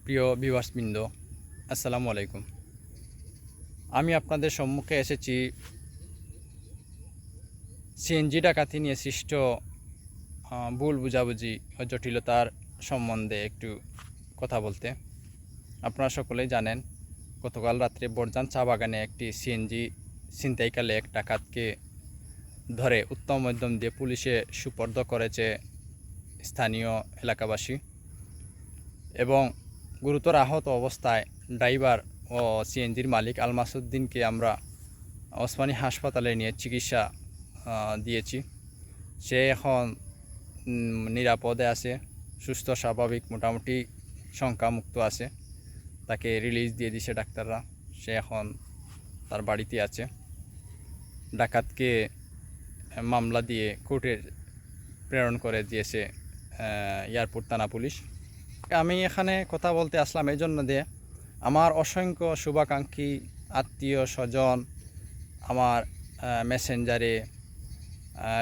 প্রিয় ভিউয়ার্সবৃন্দ, আসসালামু আলাইকুম। আমি আপনাদের সম্মুখে এসেছি সিএনজি ডাকাতি নিয়ে সৃষ্ট ভুল বুঝাবুঝি ও জটিলতার সম্বন্ধে একটু কথা বলতে। আপনারা সকলেই জানেন, গতকাল রাত্রে বরজান চা বাগানে একটি সিএনজি ছিনতাইকালে এক ডাকাতকে ধরে উত্তম মধ্যম দিয়ে পুলিশে সুপর্দ করেছে স্থানীয় এলাকাবাসী এবং গুরুতর আহত অবস্থায় ড্রাইভার ও সিএনজির মালিক আল মাসুদ্দিনকে আমরা ওসমানী হাসপাতালে নিয়ে চিকিৎসা দিয়েছি। সে এখন নিরাপদে আছে, সুস্থ স্বাভাবিক, মোটামুটি শঙ্কামুক্ত আছে। তাকে রিলিজ দিয়ে দিয়েছে ডাক্তাররা। সে এখন তার বাড়িতে আছে। ডাকাতকে মামলা দিয়ে কোর্টে প্রেরণ করে দিয়েছে এয়ারপোর্ট থানা পুলিশ। আমি এখানে কথা বলতে আসলাম এই জন্য যে আমার অসংখ্য শুভাকাঙ্ক্ষী, আত্মীয় স্বজন আমার মেসেঞ্জারে,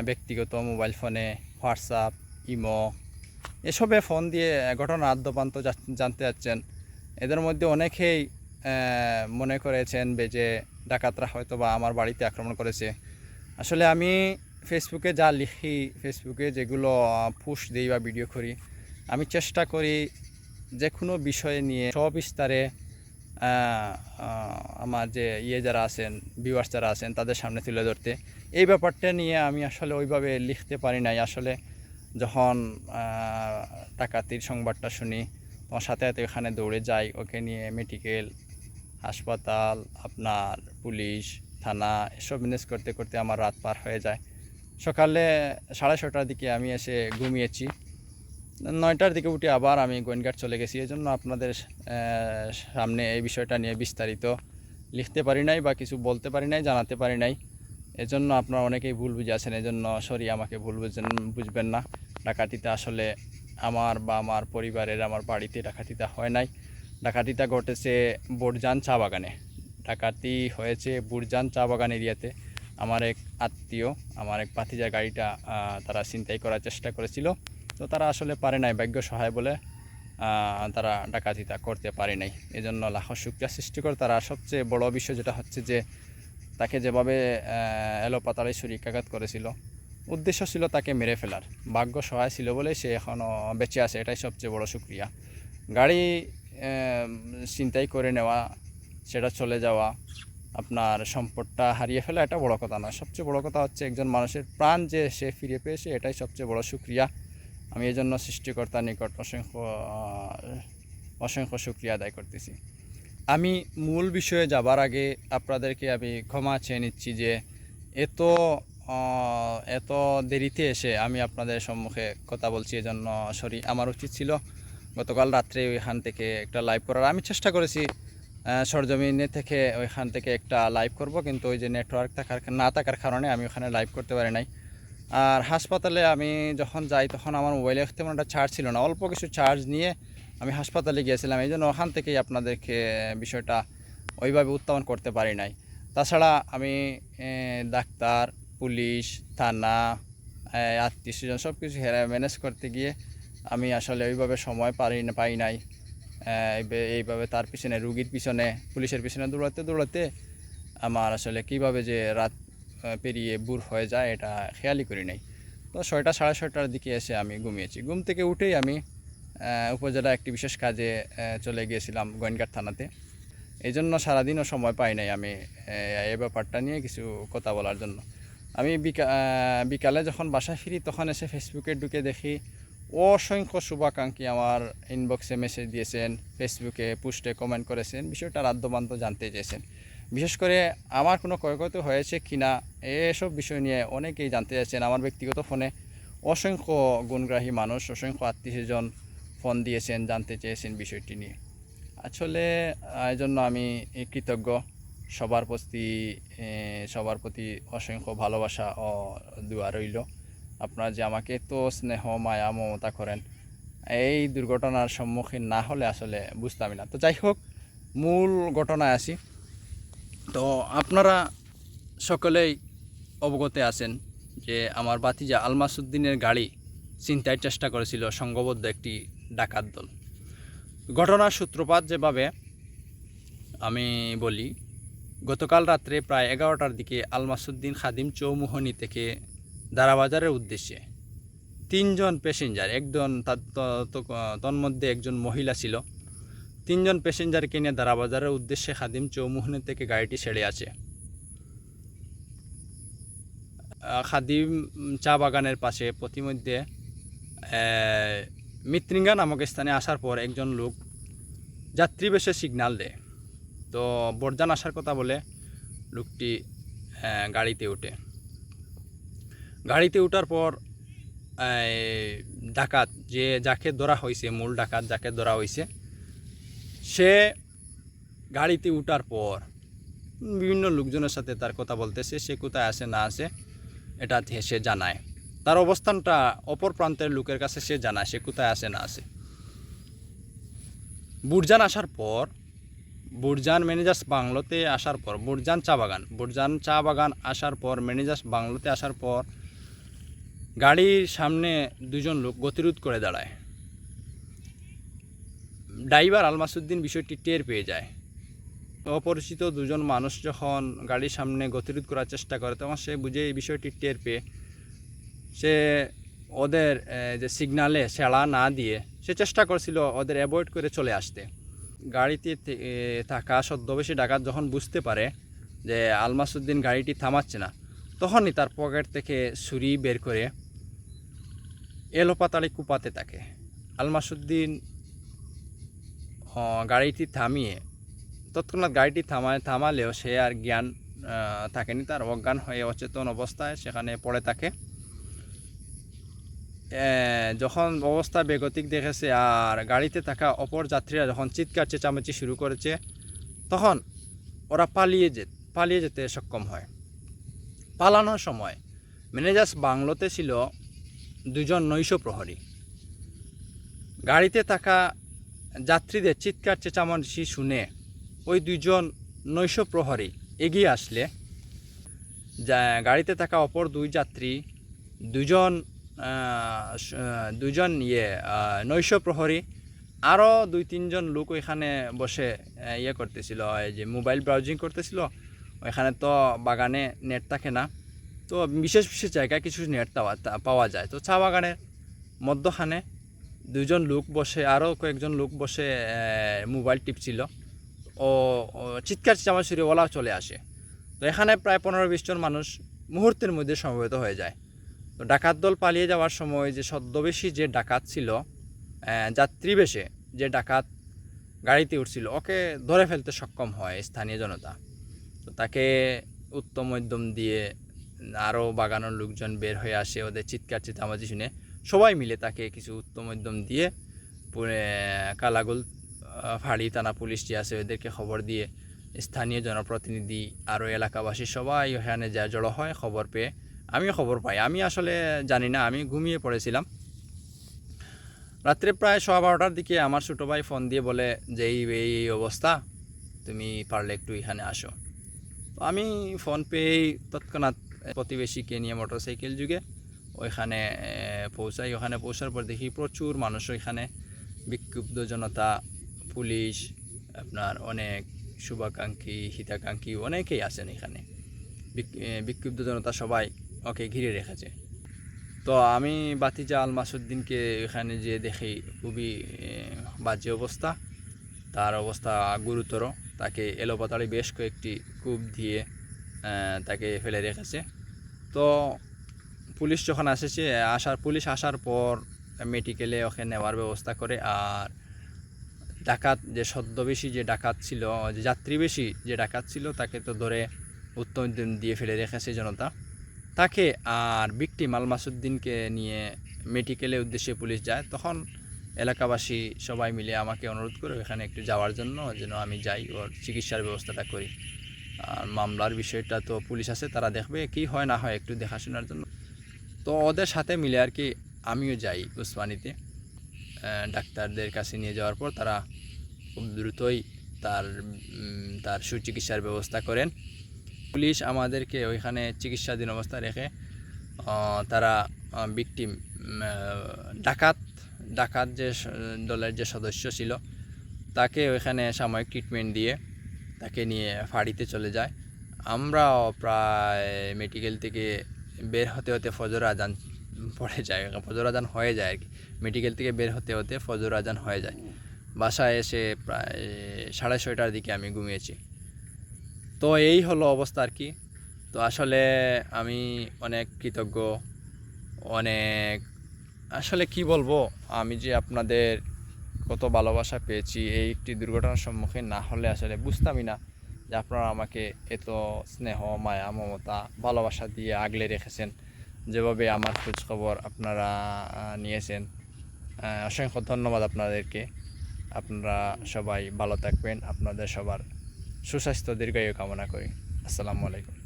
ব্যক্তিগত মোবাইল ফোনে, হোয়াটসঅ্যাপ, ইমো এসবে ফোন দিয়ে ঘটনার আদ্যপান্ত জানতে যাচ্ছেন। এদের মধ্যে অনেকেই মনে করেছেন যে ডাকাতরা হয়তো বা আমার বাড়িতে আক্রমণ করেছে। আসলে আমি ফেসবুকে যা লিখি, ফেসবুকে যেগুলো পোস্ট দিই বা ভিডিও করি, আমি চেষ্টা করি যে কোনো বিষয় নিয়ে সবিস্তারে আমার যে যারা আছেন, ভিউয়ার্স যারা আছেন, তাদের সামনে তুলে ধরতে। এই ব্যাপারটা নিয়ে আমি আসলে ওইভাবে লিখতে পারি নাই। আসলে যখন ডাকাতির সংবাদটা শুনি তখন সাথে সাথে ওখানে দৌড়ে যাই। ওকে নিয়ে মেডিকেল, হাসপাতাল, আপনার পুলিশ, থানা এসব ম্যানেজ করতে করতে আমার রাত পার হয়ে যায়। সকালে 6:30টার দিকে আমি এসে ঘুমিয়েছি। 9টার দিকে উঠে আবার আমি গোয়েনঘাট চলে গেছি। এই জন্য আপনাদের সামনে এই বিষয়টা নিয়ে বিস্তারিত লিখতে পারি নাই বা কিছু বলতে পারি নাই, জানাতে পারি নাই। এজন্য আপনারা অনেকেই ভুল বুঝে আছেন। এজন্য সরি, আমাকে ভুল বুঝবেন না। ডাকাতিটা আসলে আমার বা আমার পরিবারের, আমার বাড়িতে ডাকাতিটা হয় নাই। ডাকাতিটা ঘটেছে বরজান চা বাগানে। ডাকাতি হয়েছে বরজান চা বাগান এরিয়াতে। আমার এক আত্মীয়, আমার এক ভাতিজার গাড়িটা তারা ছিনতাই করার চেষ্টা করেছিল। তো তারা আসলে পারে নাই, ভাগ্য সহায় বলে তারা ডাকাতিটা করতে পারে নাই। এজন্য লাখো শুকরিয়া সৃষ্টি করে। তারা সবচেয়ে বড় বিষয় যেটা হচ্ছে যে তাকে যেভাবে এলোপাতাড়ি ছুরিকাঘাত করেছিল, উদ্দেশ্য ছিল তাকে মেরে ফেলার। ভাগ্য সহায় ছিল বলে সে এখনও বেঁচে আছে, এটাই সবচেয়ে বড় শুকরিয়া। গাড়ি ছিনতাই করে নেওয়া, সেটা চলে যাওয়া, আপনার সম্পদটা হারিয়ে ফেলা, এটা বড় কথা নয়। সবচেয়ে বড় কথা হচ্ছে একজন মানুষের প্রাণ যে সে ফিরে পেয়েছে, এটাই সবচেয়ে বড় শুকরিয়া। আমি এই জন্য সৃষ্টিকর্তার নিকট অসংখ্য শুকরিয়া আদায় করতেছি। আমি মূল বিষয়ে যাবার আগে আপনাদেরকে আমি ক্ষমা চেয়ে নিচ্ছি যে এত এত দেরিতে এসে আমি আপনাদের সম্মুখে কথা বলছি। এজন্য সরি। আমার উচিত ছিল গতকাল রাত্রে ওইখান থেকে একটা লাইভ করার। আমি চেষ্টা করেছি সরজমিনে থেকে ওইখান থেকে একটা লাইভ করব, কিন্তু ওই যে নেটওয়ার্ক না থাকার কারণে আমি ওখানে লাইভ করতে পারি নাই। আর হাসপাতালে আমি যখন যাই তখন আমার মোবাইলে তেমন একটা চার্জ ছিল না। অল্প কিছু চার্জ নিয়ে আমি হাসপাতালে গিয়েছিলাম। এই জন্য ওখান থেকেই আপনাদেরকে বিষয়টা ওইভাবে উত্থাপন করতে পারি নাই। তাছাড়া আমি ডাক্তার, পুলিশ, থানা, আত্মীয় স্বজন সব কিছু ম্যানেজ করতে গিয়ে আমি আসলে ওইভাবে সময় পাই নাই। এইভাবে তার পিছনে, রুগীর পিছনে, পুলিশের পিছনে দৌড়াতে আমার আসলে কীভাবে যে রাত পেরিয়ে ভোর হয়ে যায় এটা খেয়ালই করি নাই। তো 6টা 6:30টার দিকে এসে আমি ঘুমিয়েছি। ঘুম থেকে উঠেই আমি উপজেলা একটি বিশেষ কাজে চলে গিয়েছিলাম গোয়েনঘাট থানাতে। এই জন্য সারাদিনও সময় পাই নাই আমি এই ব্যাপারটা নিয়ে কিছু কথা বলার জন্য। আমি বিকালে যখন বাসায় ফিরি তখন এসে ফেসবুকে ঢুকে দেখি অসংখ্য শুভাকাঙ্ক্ষী আমার ইনবক্সে মেসেজ দিয়েছেন, ফেসবুকে পোস্টে কমেন্ট করেছেন, বিষয়টার আদ্যপান্ত জানতে চেয়েছেন। বিশেষ করে আমার কোনো ক্ষয়ক্ষতি হয়েছে কি না এসব বিষয় নিয়ে অনেকেই জানতে চাইছেন। আমার ব্যক্তিগত ফোনে অসংখ্য গুণগ্রাহী মানুষ, অসংখ্য আত্মীয়স্বজন ফোন দিয়েছেন, জানতে চেয়েছেন বিষয়টি নিয়ে। আসলে এই জন্য আমি কৃতজ্ঞ। সবার প্রতি অসংখ্য ভালোবাসা ও দোয়া রইল। আপনারা যে আমাকে এত স্নেহ, মায়া, মমতা করেন, এই দুর্ঘটনার সম্মুখীন না হলে আসলে বুঝতামই না। তো যাই হোক, মূল ঘটনায় আসি। তো আপনারা সকলেই অবগত আছেন যে আমার ভাতিজা আল মাসুদ্দিনের গাড়ি ছিনতাইয়ের চেষ্টা করেছিল সংঘবদ্ধ একটি ডাকাত দল। ঘটনার সূত্রপাত যেভাবে আমি বলি, গতকাল রাত্রে প্রায় 11টার দিকে আলমাসুদ্দিন খাদিম চৌমুহনী থেকে দারাবাজারের উদ্দেশ্যে 3জন প্যাসেঞ্জার, একজন তন্মধ্যে একজন মহিলা ছিল, 3জন প্যাসেঞ্জারকে নিয়ে দারাবাজারের উদ্দেশ্যে খাদিম চৌমুহনী থেকে গাড়িটি ছেড়ে আছে। খাদিম চা বাগানের পাশে পথিমধ্যে মৃত্যৃঙ্গা নামক স্থানে আসার পর একজন লোক যাত্রীবেশে সিগন্যাল দেয়। তো বর্জান আসার কথা বলে লোকটি গাড়িতে ওঠে। গাড়িতে ওঠার পর ডাকাত যাকে ধরা হয়েছে, মূল ডাকাত যাকে ধরা হয়েছে, সে গাড়িতে ওঠার পর বিভিন্ন লোকজনের সাথে তার কথা বলতেছে, সে কোথায় আসে না আসে এটা সে জানায়, তার অবস্থানটা অপর প্রান্তের লোকের কাছে সে জানায় সে কোথায় আসে না আসে। বুরজান আসার পর, বুরজান ম্যানেজার্স বাংলোতে আসার পর, বুরজান চা বাগান আসার পর, ম্যানেজার্স বাংলোতে আসার পর গাড়ির সামনে 2জন লোক গতিরোধ করে দাঁড়ায়। ড্রাইভার আলমাসুদ্দিন বিষয়টি টের পেয়ে যায়। অপরিচিত 2জন মানুষ যখন গাড়ির সামনে গতিরোধ করার চেষ্টা করে, তখন সে বুঝে এই বিষয়টি টের পেয়ে সে ওদের যে সিগনালে সেড়া না দিয়ে সে চেষ্টা করছিল ওদের অ্যাভয়েড করে চলে আসতে। গাড়িতে থাকা ছদ্মবেশী ডাকাত যখন বুঝতে পারে যে আলমাসুদ্দিন গাড়িটি থামাচ্ছে না, তখনই তার পকেট থেকে ছুরি বের করে এলোপাতাড়ি কুপাতে থাকে। আলমাসুদ্দিন গাড়িটি থামিয়ে তৎক্ষণাৎ গাড়িটি থামালেও সে আর জ্ঞান থাকেনি, তার অজ্ঞান হয়ে অচেতন অবস্থায় সেখানে পড়ে থাকে। যখন অবস্থা বেগতিক দেখেছে আর গাড়িতে থাকা অপর যাত্রীরা যখন চিৎকার চেঁচামেচি শুরু করেছে, তখন ওরা পালিয়ে যেতে সক্ষম হয়। পালানোর সময় ম্যানেজার্স বাংলোতে ছিল 2জন নৈশ প্রহরী। গাড়িতে থাকা যাত্রীদের চিৎকার চেঁচামেচি শুনে ওই 2জন নৈশ প্রহরী এগিয়ে আসলে গাড়িতে থাকা অপর 2 যাত্রী, 2জন নৈশ প্রহরী, আরও 2-3জন লোক ওইখানে বসে করতেছিল, যে মোবাইল ব্রাউজিং করতেছিল। ওইখানে তো বাগানে নেট থাকে না, তো বিশেষ জায়গায় কিছু নেট পাওয়া যায়। তো চা বাগানের মধ্যখানে 2জন লোক বসে, আরও কয়েকজন লোক বসে মোবাইল টিপছিল। ও চিৎকার চেঁচামেচি শুরু ওলা চলে আসে। তো এখানে প্রায় 15-20 জন মানুষ মুহূর্তের মধ্যে সমবেত হয়ে যায়। তো ডাকাত দল পালিয়ে যাওয়ার সময় যে ছদ্মবেশী যে ডাকাত ছিল, যাত্রীবেশে যে ডাকাত গাড়িতে উঠছিল, ওকে ধরে ফেলতে সক্ষম হয় স্থানীয় জনতা। তো তাকে উত্তম মধ্যম দিয়ে আরও বাগানোর লোকজন বের হয়ে আসে, ওদের চিৎকার চেঁচামেচি শুনে সবাই মিলে তাকে কিছু উত্তম মধ্যম দিয়ে কালাগুল ফাঁড়ি থানা পুলিশ যে আছে ওদেরকে খবর দিয়ে স্থানীয় জনপ্রতিনিধি আরও এলাকাবাসী সবাই ওখানে যা জড়ো হয়। খবর পেয়ে আমিও খবর পাই, আমি আসলে জানি না, আমি ঘুমিয়ে পড়েছিলাম। রাত্রে প্রায় 12:15টার দিকে আমার ছোটো ভাই ফোন দিয়ে বলে যে এই অবস্থা, তুমি পারলে একটু এখানে আসো। তো আমি ফোন পেয়েই তৎক্ষণাৎ প্রতিবেশীকে নিয়ে মোটরসাইকেল যুগে ওইখানে পৌঁছাই। ওখানে পৌঁছার পর দেখি প্রচুর মানুষ ওইখানে, বিক্ষুব্ধ জনতা, পুলিশ, আপনার অনেক শুভাকাঙ্ক্ষী হিতাকাঙ্ক্ষী অনেকেই আছেন এখানে। বিক্ষুব্ধ জনতা সবাই ওকে ঘিরে রেখেছে। তো আমি বাতিজা আলমাসুদ্দিনকে এখানে যে দেখি খুবই বাজে অবস্থা, তার অবস্থা গুরুতর। তাকে এলোপাতাড়ি বেশ কয়েকটি কূপ দিয়ে তাকে ফেলে রেখেছে। তো পুলিশ যখন পুলিশ আসার পর মেডিকেলে ওকে নেওয়ার ব্যবস্থা করে। আর ডাকাত যে ছদ্মবেশী যে ডাকাত ছিল, যে যাত্রীবেশী যে ডাকাত ছিল, তাকে তো ধরে উত্তম দিয়ে ফেলে রেখেছে জনতা। তাকে আর ভিকটিম আলমাসুদ্দিনকে নিয়ে মেডিকেলের উদ্দেশ্যে পুলিশ যায়। তখন এলাকাবাসী সবাই মিলে আমাকে অনুরোধ করে এখানে একটু যাওয়ার জন্য, যেন আমি যাই, ওর চিকিৎসার ব্যবস্থাটা করি। আর মামলার বিষয়টা তো পুলিশ আছে, তারা দেখবে কি হয় না হয় একটু দেখাশোনার জন্য। তো ওদের সাথে মিলে আর কি আমিও যাই উসমানীতে। ডাক্তারদের কাছে নিয়ে যাওয়ার পর তারা খুব দ্রুতই তার সুচিকিৎসার ব্যবস্থা করেন। পুলিশ আমাদেরকে ওইখানে চিকিৎসাধীন অবস্থায় রেখে তারা ভিকটিম ডাকাত যে দলের যে সদস্য ছিল, তাকে ওইখানে সাময়িক ট্রিটমেন্ট দিয়ে তাকে নিয়ে ফাঁড়িতে চলে যায়। আমরাও প্রায় মেডিকেল থেকে বের হতে হতে ফজর আজান পড়ে যায়, ফজর আজান হয়ে যায় আর কি। মেডিকেল থেকে বের হতে হতে ফজর আজান হয়ে যায়। বাসায় এসে প্রায় 6:30টার দিকে আমি ঘুমিয়েছি। তো এই হলো অবস্থা আর কি। তো আসলে আমি অনেক কৃতজ্ঞ, অনেক আসলে কি বলবো, আমি যে আপনাদের কত ভালোবাসা পেয়েছি এই একটি দুর্ঘটনার সম্মুখীন না হলে আসলে বুঝতামই না যে আপনারা আমাকে এত স্নেহ, মায়া, মমতা, ভালোবাসা দিয়ে আগলে রেখেছেন, যেভাবে আমার খোঁজ খবর আপনারা নিয়েছেন। অসংখ্য ধন্যবাদ আপনাদেরকে। আপনারা সবাই ভালো থাকবেন, আপনাদের সবার সুস্বাস্থ্য দীর্ঘায়ু কামনা করি। আসসালামু আলাইকুম।